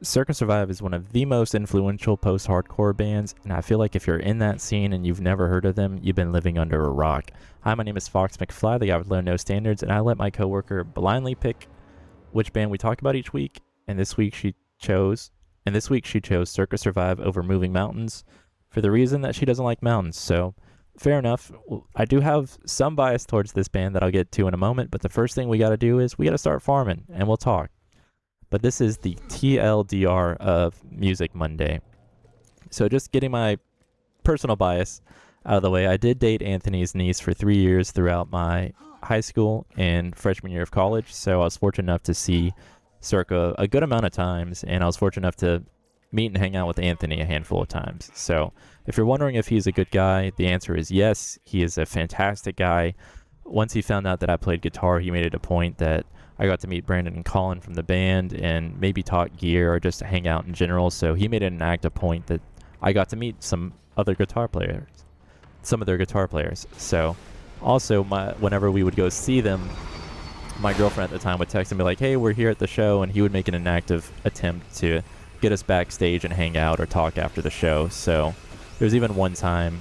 Circa Survive is one of the most influential post-hardcore bands, and I feel like if you're in that scene and you've never heard of them, you've been living under a rock. Hi, my name is Fox McFly, the guy with low no standards, and I let my coworker blindly pick which band we talk about each week, and this week she chose Circa Survive over Moving Mountains for the reason that she doesn't like mountains. So, fair enough. I do have some bias towards this band that I'll get to in a moment, but the first thing we got to do is we got to start farming, and we'll talk. But this is the TLDR of Music Monday. So just getting my personal bias out of the way, I did date Anthony's niece for 3 years throughout my high school and freshman year of college. So I was fortunate enough to see Circa a good amount of times, and I was fortunate enough to meet and hang out with Anthony a handful of times. So if you're wondering if he's a good guy, the answer is yes. He is a fantastic guy. Once he found out that I played guitar, he made it a point that I got to meet Brandon and Colin from the band and maybe talk gear or just hang out in general. So he made it an active point that I got to meet some of their guitar players. So also whenever we would go see them, my girlfriend at the time would text and be like, hey, we're here at the show. And he would make an active attempt to get us backstage and hang out or talk after the show. So there was even one time,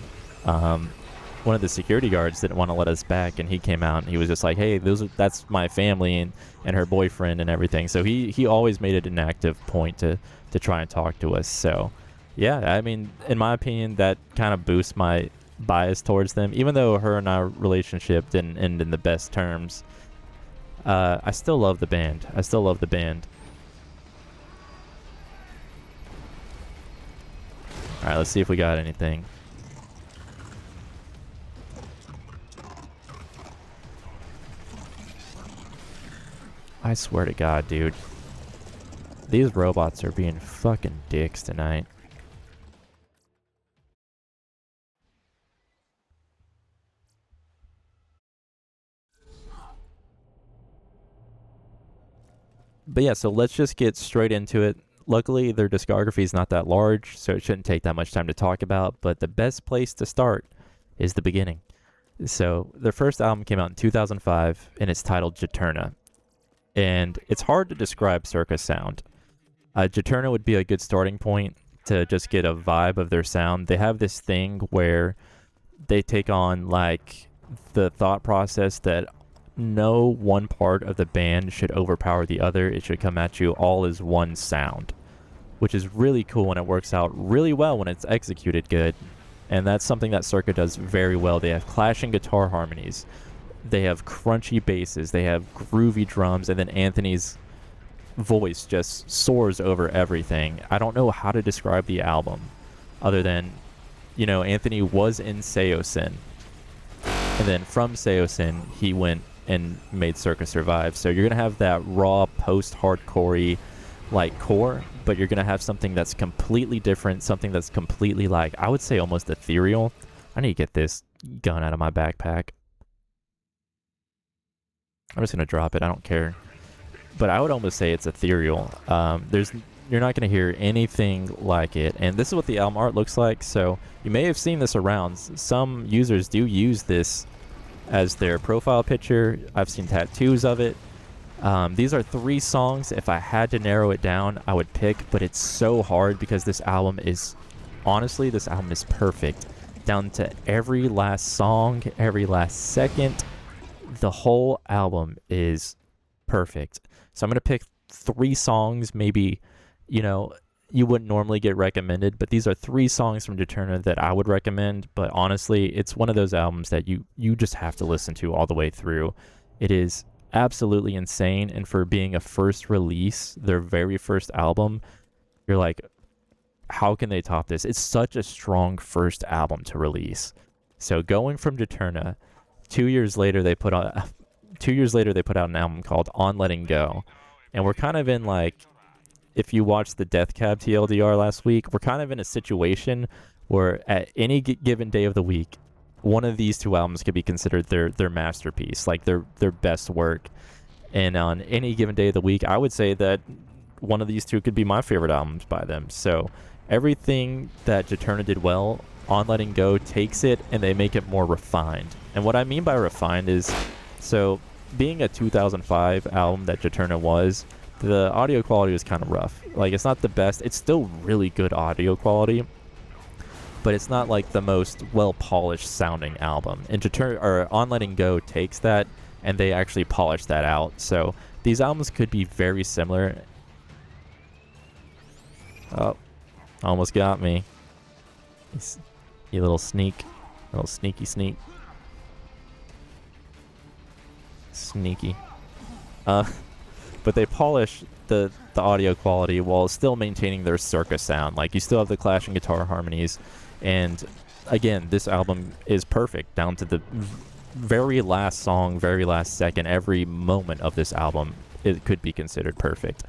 one of the security guards didn't want to let us back, and he came out and he was just like, hey, that's my family and her boyfriend and everything. So he always made it an active point to try and talk to us. So yeah, I mean, in my opinion, that kind of boosts my bias towards them. Even though her and our relationship didn't end in the best terms, I still love the band. All right, let's see if we got anything. I swear to God, dude. These robots are being fucking dicks tonight. But yeah, so let's just get straight into it. Luckily, their discography is not that large, so it shouldn't take that much time to talk about, but the best place to start is the beginning. So their first album came out in 2005, and it's titled Juturna. And it's hard to describe Circa's sound. Juturna would be a good starting point to just get a vibe of their sound. They have this thing where they take on like the thought process that no one part of the band should overpower the other. It should come at you all as one sound, which is really cool, and it works out really well when it's executed good. And that's something that Circa does very well. They have clashing guitar harmonies. They have crunchy basses, they have groovy drums, and then Anthony's voice just soars over everything. I don't know how to describe the album other than, you know, Anthony was in Seosin, and then from Seosin he went and made Circa Survive. So you're gonna have that raw post-hardcore like core, but you're gonna have something that's completely different, something that's completely like, I would say almost ethereal. I need to get this gun out of my backpack. I'm just going to drop it. I don't care. But I would almost say it's ethereal. You're not going to hear anything like it. And this is what the album art looks like. So you may have seen this around. Some users do use this as their profile picture. I've seen tattoos of it. These are 3 songs. If I had to narrow it down, I would pick. But it's so hard because this album is perfect. Down to every last song, every last second. The whole album is perfect. So I'm going to pick 3 songs, maybe, you know, you wouldn't normally get recommended, but these are 3 songs from Juturna that I would recommend. But honestly, it's one of those albums that you just have to listen to all the way through. It is absolutely insane. And for being a first release, their very first album, you're like, how can they top this? It's such a strong first album to release. So going from Juturna, 2 years later, they put out an album called On Letting Go. And we're kind of in like, if you watched the Death Cab TLDR last week, we're kind of in a situation where at any given day of the week, one of these 2 albums could be considered their masterpiece, like their best work. And on any given day of the week, I would say that one of these 2 could be my favorite albums by them. So everything that Juturna did well, On Letting Go takes it and they make it more refined. And what I mean by refined is, so being a 2005 album that Juturna was, the audio quality was kind of rough. Like, it's not the best. It's still really good audio quality, but it's not like the most well-polished sounding album. And Juturna, or On Letting Go, takes that and they actually polish that out. So these albums could be very similar. Oh, almost got me. You little sneak. Little sneaky sneak. Sneaky. But they polish the audio quality while still maintaining their Circa sound. Like, you still have the clashing guitar harmonies. And again, this album is perfect down to the very last song, very last second. Every moment of this album, it could be considered perfect.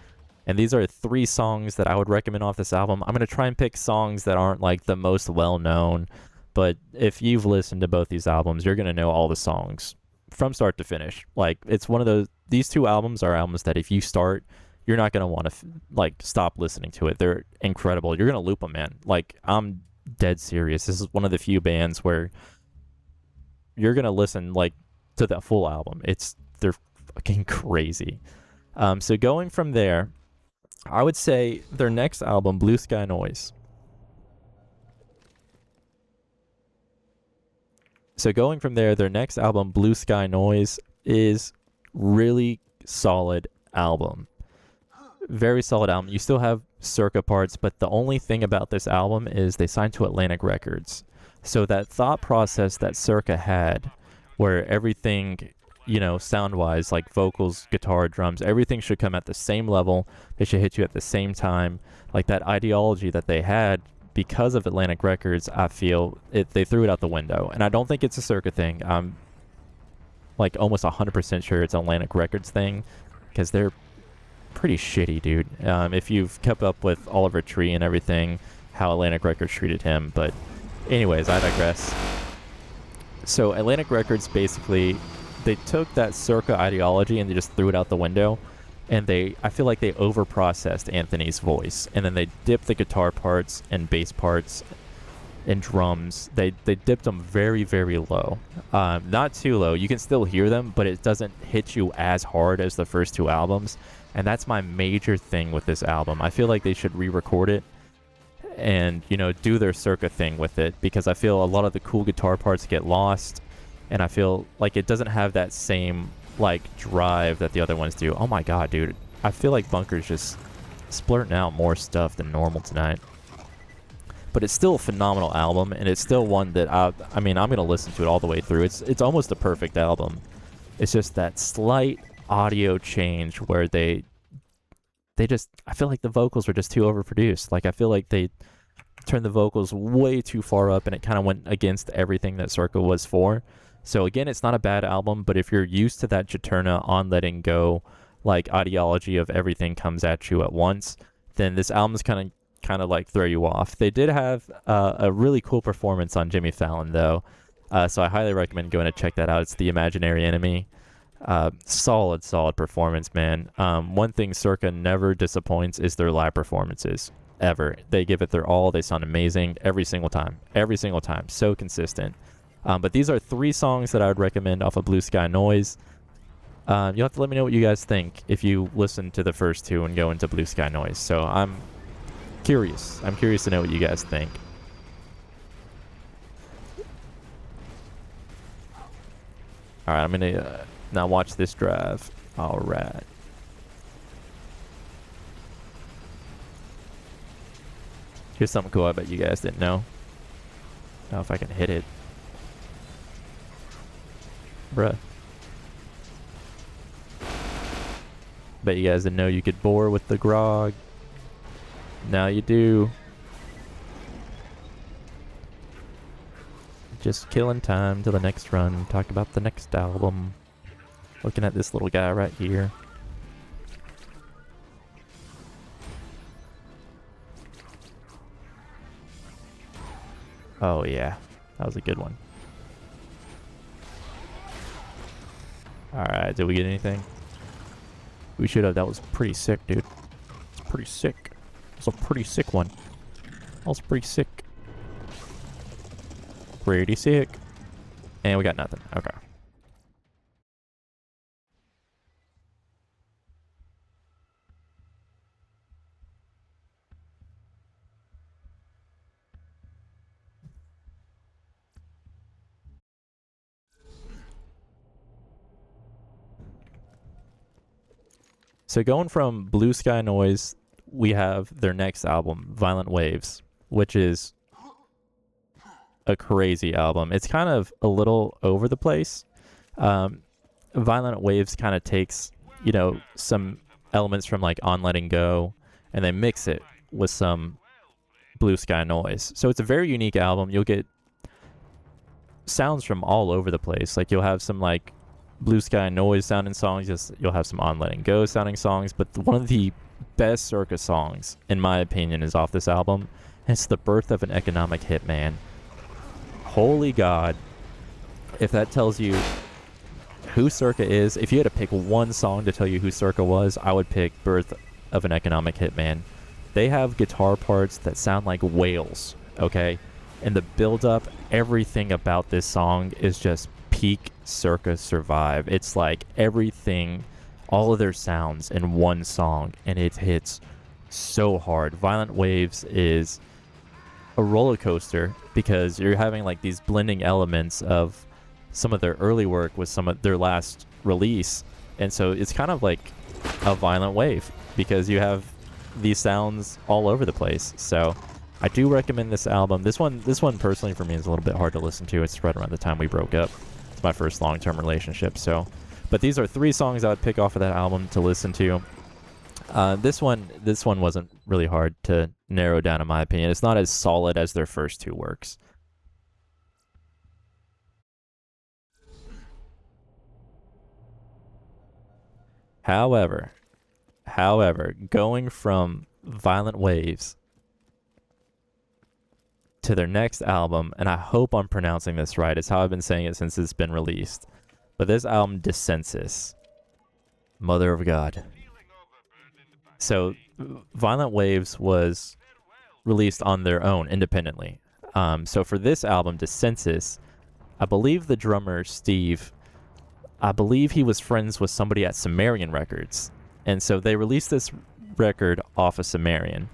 And these are 3 songs that I would recommend off this album. I'm going to try and pick songs that aren't like the most well-known, but if you've listened to both these albums, you're going to know all the songs from start to finish. Like, it's one of those, these 2 albums are albums that if you start, you're not going to want to like stop listening to it. They're incredible. You're going to loop them, man. Like, I'm dead serious. This is one of the few bands where you're going to listen like to the full album. They're fucking crazy. So going from there, I would say their next album, Blue Sky Noise. So going from there, their next album, Blue Sky Noise, is really solid album. Very solid album. You still have Circa parts, but the only thing about this album is they signed to Atlantic Records. So that thought process that Circa had, where everything, you know, sound-wise, like vocals, guitar, drums, everything should come at the same level. They should hit you at the same time. Like, that ideology that they had, because of Atlantic Records, I feel they threw it out the window. And I don't think it's a Circa thing. I'm like almost 100% sure it's an Atlantic Records thing, because they're pretty shitty, dude. If you've kept up with Oliver Tree and everything, how Atlantic Records treated him. But anyways, I digress. So Atlantic Records, basically, they took that Circa ideology and they just threw it out the window. And I feel like they over-processed Anthony's voice. And then they dipped the guitar parts and bass parts and drums. They dipped them very, very low. Not too low. You can still hear them, but it doesn't hit you as hard as the first 2 albums. And that's my major thing with this album. I feel like they should re-record it and, you know, do their Circa thing with it, because I feel a lot of the cool guitar parts get lost. And I feel like it doesn't have that same, like, drive that the other ones do. Oh my god, dude. I feel like Bunker's just splurting out more stuff than normal tonight. But it's still a phenomenal album, and it's still one that I mean, I'm going to listen to it all the way through. It's almost a perfect album. It's just that slight audio change where they just, I feel like the vocals were just too overproduced. Like, I feel like they turned the vocals way too far up, and it kind of went against everything that Circa was for. So again, it's not a bad album, but if you're used to that Juturna On Letting Go, like, ideology of everything comes at you at once, then this album's kind of like throw you off. They did have a really cool performance on Jimmy Fallon, though, so I highly recommend going to check that out. It's The Imaginary Enemy. Solid performance, man. One thing Circa never disappoints is their live performances. Ever. They give it their all. They sound amazing every single time. So consistent. But these are 3 songs that I would recommend off of Blue Sky Noise. You'll have to let me know what you guys think if you listen to the first 2 and go into Blue Sky Noise. So I'm curious. I'm curious to know what you guys think. Alright, I'm going to now watch this drive. Alright. Here's something cool I bet you guys didn't know. I don't know if I can hit it. Bruh. Bet you guys didn't know you could bore with the grog. Now you do. Just killing time till the next run. Talk about the next album. Looking at this little guy right here. Oh yeah, that was a good one. Alright, did we get anything? We should have. That was pretty sick, dude. It's pretty sick. It's a pretty sick one. That was pretty sick. Pretty sick. And we got nothing. Okay. So going from Blue Sky Noise, we have their next album, Violent Waves, which is a crazy album. It's kind of a little over the place. Violent Waves kind of takes, you know, some elements from like On Letting Go, and they mix it with some Blue Sky Noise. So it's a very unique album. You'll get sounds from all over the place. Like you'll have some like Blue Sky Noise sounding songs, you'll have some On Letting Go sounding songs, but one of the best Circa songs, in my opinion, is off this album. It's The Birth of an Economic Hitman. Holy God. If that tells you who Circa is, if you had to pick one song to tell you who Circa was, I would pick Birth of an Economic Hitman. They have guitar parts that sound like whales, okay? And the build-up, everything about this song is just peak Circa Survive. It's like everything, all of their sounds in one song, and it hits so hard. Violent Waves is a roller coaster because you're having like these blending elements of some of their early work with some of their last release, and so it's kind of like a violent wave because you have these sounds all over the place. So I do recommend this album. This one personally for me is a little bit hard to listen to. It's right around the time we broke up. It's my first long-term relationship. So, but these are 3 songs I would pick off of that album to listen to. This one wasn't really hard to narrow down in my opinion. It's not as solid as their first 2 works. However, going from Violent Waves to their next album, and I hope I'm pronouncing this right, it's how I've been saying it since it's been released, but this album, Descensus, Mother of God. So Violent Waves was released on their own independently. So for this album, Descensus, I believe the drummer Steve, I believe he was friends with somebody at Sumerian Records, and so they released this record off of Sumerian.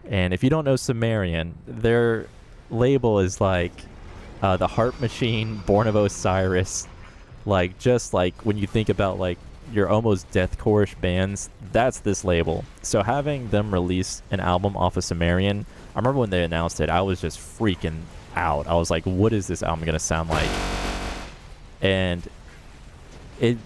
And if you don't know Sumerian, their label is like the Heart Machine, Born of Osiris, like just like when you think about like your almost deathcore-ish bands, that's this label. So having them release an album off of Sumerian, I remember when they announced it, I was just freaking out. I was like, what is this album gonna sound like? And it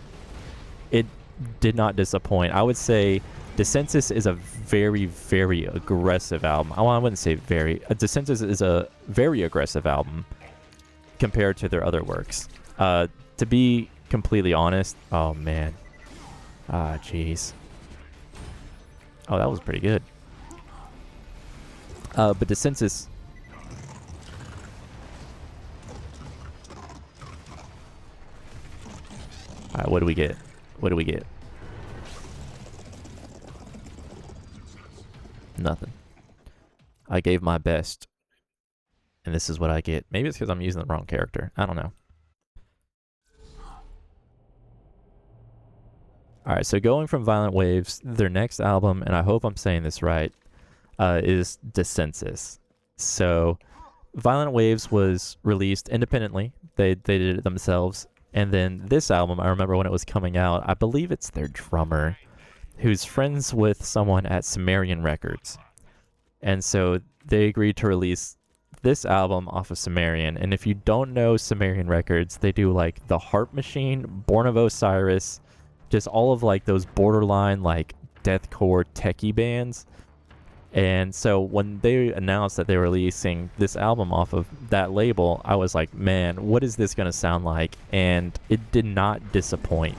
did not disappoint. I would say Descensus is a very, very aggressive album. Well, I wouldn't say very. Descensus is a very aggressive album compared to their other works. To be completely honest, oh man. Ah, jeez. Oh, that was pretty good. But Descensus... Alright, what do we get? What do we get? Nothing. I gave my best, and this is what I get. Maybe it's because I'm using the wrong character. I don't know. Alright, so going from Violent Waves, their next album, and I hope I'm saying this right, is Descensus. So, Violent Waves was released independently. They did it themselves. And then this album, I remember when it was coming out, I believe it's their drummer, who's friends with someone at Sumerian Records. And so they agreed to release this album off of Sumerian. And if you don't know Sumerian Records, they do like The Heart Machine, Born of Osiris, just all of like those borderline like deathcore techie bands. And so when they announced that they were releasing this album off of that label, I was like, man, what is this going to sound like? And it did not disappoint.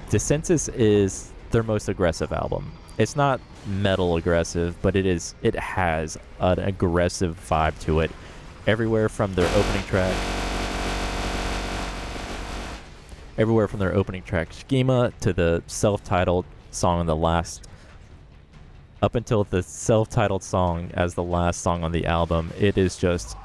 Descensus is their most aggressive album. It's not metal aggressive, but it has an aggressive vibe to it. Everywhere from their opening track Schema to the self-titled song on the last, up until the self-titled song as the last song on the album, it is just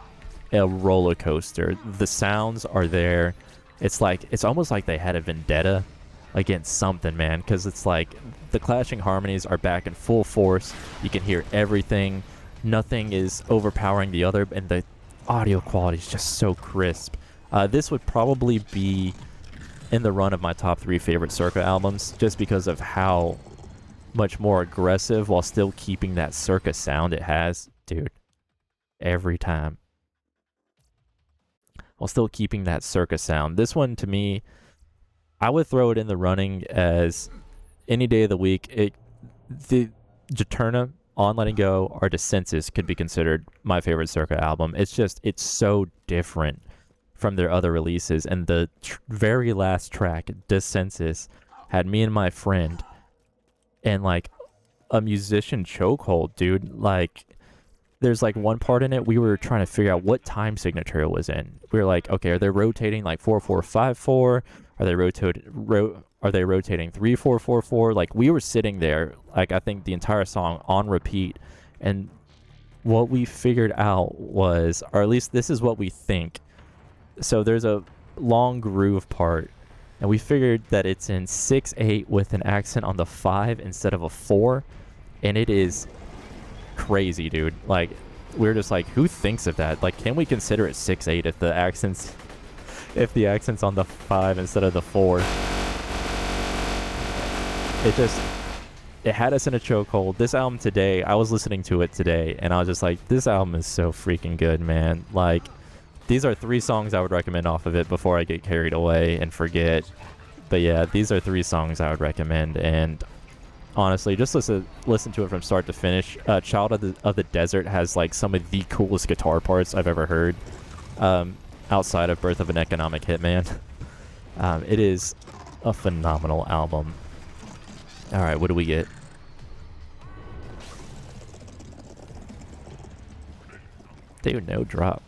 a roller coaster. The sounds are there. It's almost like they had a vendetta against something, man, because it's like the clashing harmonies are back in full force. You can hear everything. Nothing is overpowering the other, and the audio quality is just so crisp. This would probably be in the run of my top 3 favorite Circa albums, just because of how much more aggressive while still keeping that Circa sound it has. Dude, every time. While still keeping that Circa sound. This one, to me, I would throw it in the running as any day of the week. The Juturna, On Letting Go, or Descensus could be considered my favorite Circa album. It's so different from their other releases. And the very last track, Descensus, had me and my friend in like a musician chokehold, dude. Like, there's like one part in it we were trying to figure out what time signature it was in. We were like, okay, are they rotating like 4-4-5-4? Are they rotating 3-4-4-4? Like, we were sitting there, like, I think the entire song on repeat, and what we figured out was, or at least this is what we think. So there's a long groove part, and we figured that it's in 6/8 with an accent on the 5 instead of a 4, and it is crazy, dude. Like, we're just like, who thinks of that? Like, can we consider it 6/8 if the accent's on the 5 instead of the 4? It had us in a chokehold. This album today, I was listening to it today, and I was just like, this album is so freaking good, man. Like, these are 3 songs I would recommend off of it before I get carried away and forget. But yeah, these are 3 songs I would recommend, and honestly, just listen to it from start to finish. Child of the Desert has like some of the coolest guitar parts I've ever heard, outside of Birth of an Economic Hitman. It is a phenomenal album. All right, what do we get? Dude, no drop.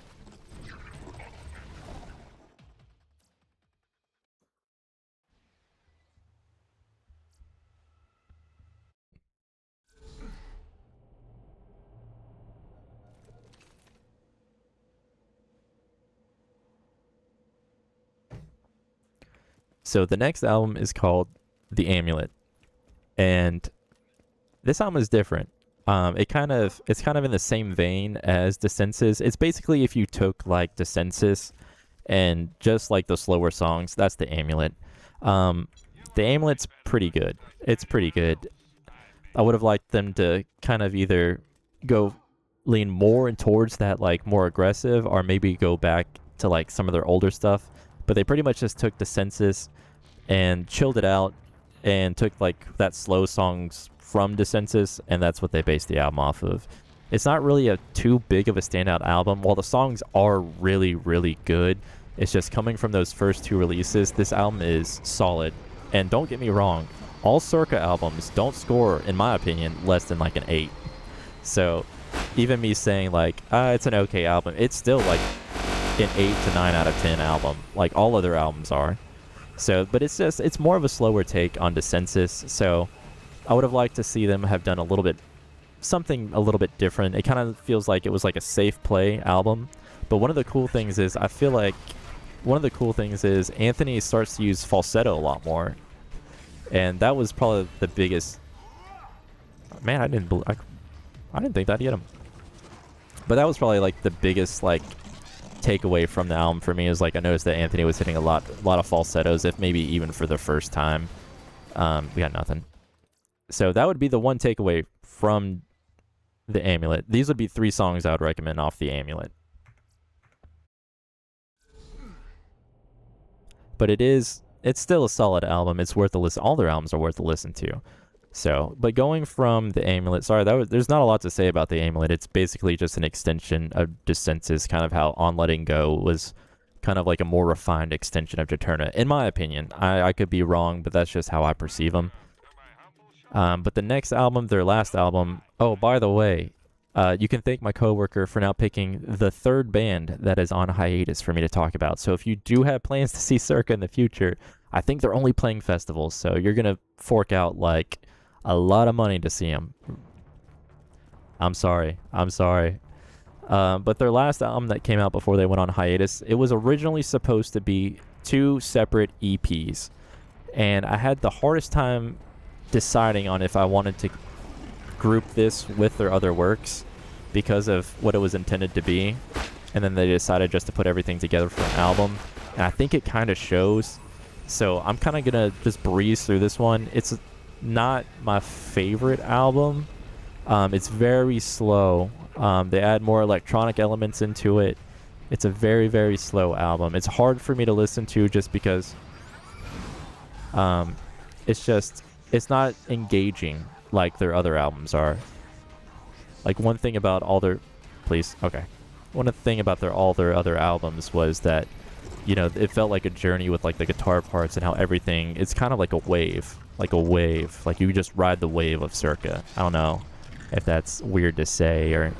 So the next album is called The Amulet, and this album is different. It's kind of in the same vein as Descensus. It's basically if you took like Descensus and just like the slower songs, that's The Amulet. The Amulet's pretty good. It's pretty good. I would have liked them to kind of either lean more towards that like more aggressive, or maybe go back to like some of their older stuff. But they pretty much just took Descensus and chilled it out and took like that slow songs from Descensus, and that's what they based the album off of. It's not really too big of a standout album. While the songs are really, really good, it's just coming from those first 2 releases, this album is solid. And don't get me wrong, all Circa albums don't score, in my opinion, less than like an 8. So even me saying like, it's an okay album, it's still like an 8 to 9 out of 10 album, like all other albums are. So, but it's more of a slower take on Descensus, so I would have liked to see them have done something a little bit different. It kind of feels like it was like a safe play album. But one of the cool things is, Anthony starts to use falsetto a lot more. And that was probably the biggest... Man, I didn't think that'd get him. But that was probably like the biggest like takeaway from the album for me, is like I noticed that Anthony was hitting a lot of falsettos, if maybe even for the first time. We got nothing. So that would be the one takeaway from The Amulet. These would be 3 songs I would recommend off The Amulet. But it's still a solid album. It's worth a listen. All their albums are worth a listen to. So, but going from The Amulet, there's not a lot to say about The Amulet. It's basically just an extension of Descensus, kind of how On Letting Go was kind of like a more refined extension of Juturna, in my opinion. I could be wrong, but that's just how I perceive them. But the next album, their last album, oh, by the way, you can thank my coworker for now picking the 3rd band that is on hiatus for me to talk about. So if you do have plans to see Circa in the future, I think they're only playing festivals, so you're going to fork out like a lot of money to see them. I'm sorry. But their last album that came out before they went on hiatus, it was originally supposed to be 2 separate EPs. And I had the hardest time deciding on if I wanted to group this with their other works because of what it was intended to be. And then they decided just to put everything together for an album. And I think it kind of shows. So I'm kind of going to just breeze through this one. not my favorite album. It's very slow. They add more electronic elements into it. It's a very, very slow album. It's hard for me to listen to just because it's not engaging like their other albums are. Like one thing about all their one thing about all their other albums was that, you know, it felt like a journey with like the guitar parts and how everything, it's kind of like a wave. Like you just ride the wave of Circa. I don't know if that's weird to say or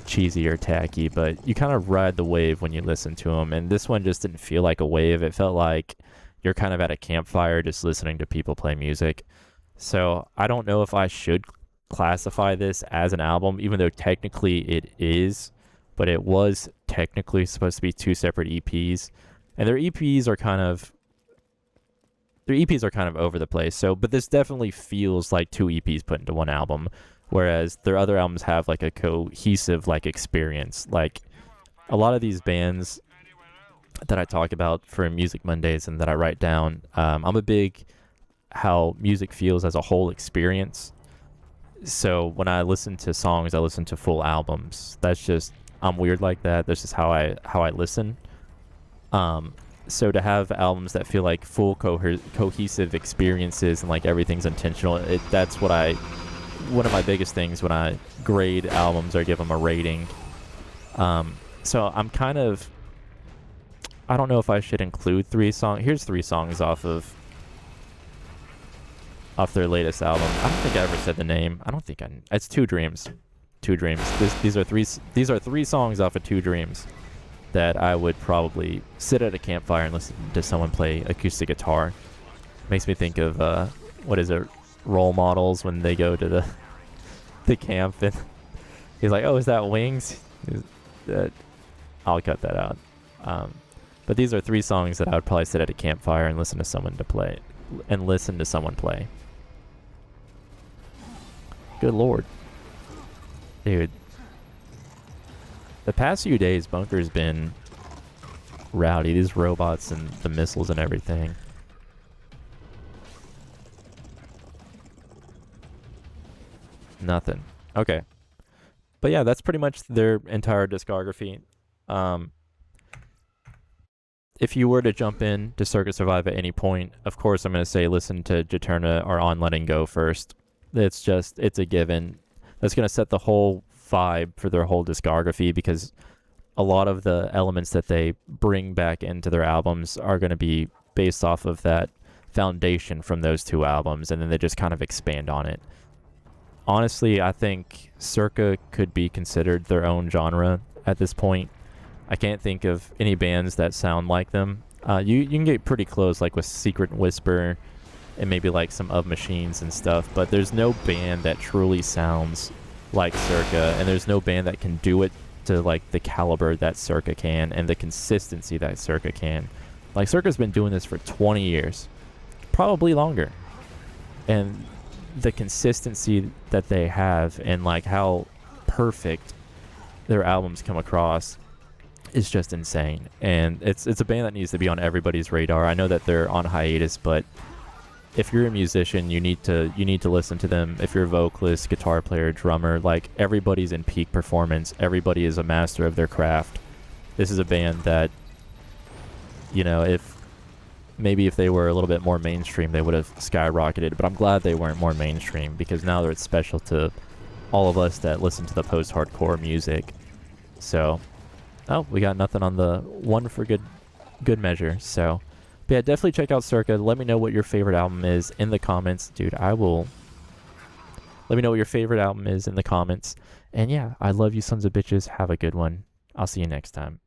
cheesy or tacky, but you kind of ride the wave when you listen to them. And this one just didn't feel like a wave. It felt like you're kind of at a campfire just listening to people play music. So I don't know if I should classify this as an album, even though technically it is, but it was technically supposed to be two separate EPs. And their EPs are kind of over the place. So, but this definitely feels like two EPs put into one album, whereas their other albums have like a cohesive like experience. Like a lot of these bands that I talk about for Music Mondays and that I write down, I'm a big how music feels as a whole experience. So when I listen to songs, I listen to full albums. That's just, I'm weird like that. That's just how I listen. So to have albums that feel like full cohesive experiences and like everything's intentional, that's what one of my biggest things when I grade albums or give them a rating. So I'm kind of, I don't know if I should include 3 songs. Here's 3 songs off their latest album. I don't think I ever said the name. It's Two Dreams. Two Dreams. These are three songs off of Two Dreams that I would probably sit at a campfire and listen to someone play acoustic guitar. Makes me think of Role Models when they go to the camp and he's like, "Oh, is that Wings?" I'll cut that out. But these are 3 songs that I would probably sit at a campfire and listen to someone play. Good lord. Dude. The past few days, Bunker's been rowdy. These robots and the missiles and everything. Nothing. Okay. But yeah, that's pretty much their entire discography. If you were to jump in to Circa Survive at any point, of course I'm going to say listen to Juturna or On Letting Go first. It's a given. That's going to set the whole vibe for their whole discography, because a lot of the elements that they bring back into their albums are going to be based off of that foundation from those 2 albums, and then they just kind of expand on it. Honestly, I think Circa could be considered their own genre at this point. I can't think of any bands that sound like them. You can get pretty close, like with Secret Whisper and maybe like some Of Machines and stuff, but there's no band that truly sounds like Circa, and there's no band that can do it to like the caliber that Circa can and the consistency that Circa can. Like Circa's been doing this for 20 years, probably longer, and the consistency that they have and like how perfect their albums come across is just insane. And it's a band that needs to be on everybody's radar. I know that they're on hiatus, but if you're a musician, you need to listen to them. If you're a vocalist, guitar player, drummer, like everybody's in peak performance. Everybody is a master of their craft. This is a band that, you know, if they were a little bit more mainstream, they would have skyrocketed. But I'm glad they weren't more mainstream, because now they're special to all of us that listen to the post-hardcore music. So, we got nothing on the one for good measure. So, but yeah, definitely check out Circa. Let me know what your favorite album is in the comments. Dude, let me know what your favorite album is in the comments. And yeah, I love you sons of bitches. Have a good one. I'll see you next time.